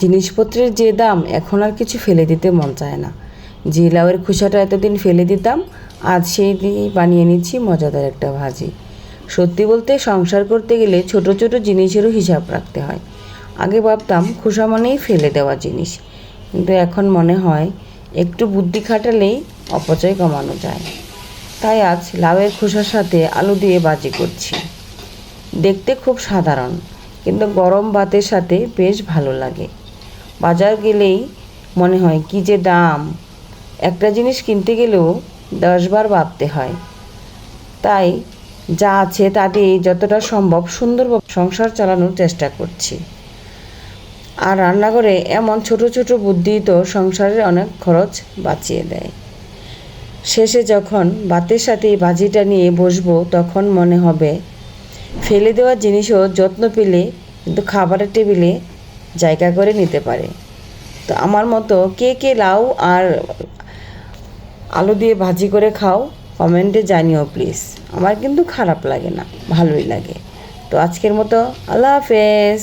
জিনিসপত্রের যে দাম, এখন আর কিছু ফেলে দিতে মন চায় না। যে লাউয়ের খোসাটা এতদিন ফেলে দিতাম, আজ সেই দিয়েই বানিয়ে নিচ্ছি মজাদার একটা ভাজি। সত্যি বলতে সংসার করতে গেলে ছোট ছোট জিনিসেরও হিসাব রাখতে হয়। আগে ভাবতাম খোসা মানেই ফেলে দেওয়া জিনিস, কিন্তু এখন মনে হয় একটু বুদ্ধি খাটালেই অপচয় কমানো যায়। তাই আজ লাউয়ের খোসার সাথে আলু দিয়ে ভাজি করছি। দেখতে খুব সাধারণ, কিন্তু গরম ভাতের সাথে বেশ ভালো লাগে। বাজার গেলেই মনে হয় কী যে দাম, একটা জিনিস কিনতে গেলেও 10 বার ভাবতে হয়। তাই যা আছে তা দিয়ে যতটা সম্ভব সুন্দরভাবে সংসার চালানোর চেষ্টা করছি। আর রান্নাঘরে এমন ছোট ছোট বুদ্ধি তো সংসারের অনেক খরচ বাঁচিয়ে দেয়। শেষে যখন ভাতের সাথে এই ভাজিটা নিয়ে বসবো, তখন মনে হবে ফেলে দেওয়া জিনিসও যত্ন পেলে কিন্তু খাবারের টেবিলে জায়গা করে নিতে পারে। তো আমার মতো কে কে লাউ আর আলু দিয়ে ভাজি করে খাও, কমেন্টে জানিও প্লিজ। আমার কিন্তু খারাপ লাগে না, ভালোই লাগে। তো আজকের মতো আল্লাহ হাফেজ।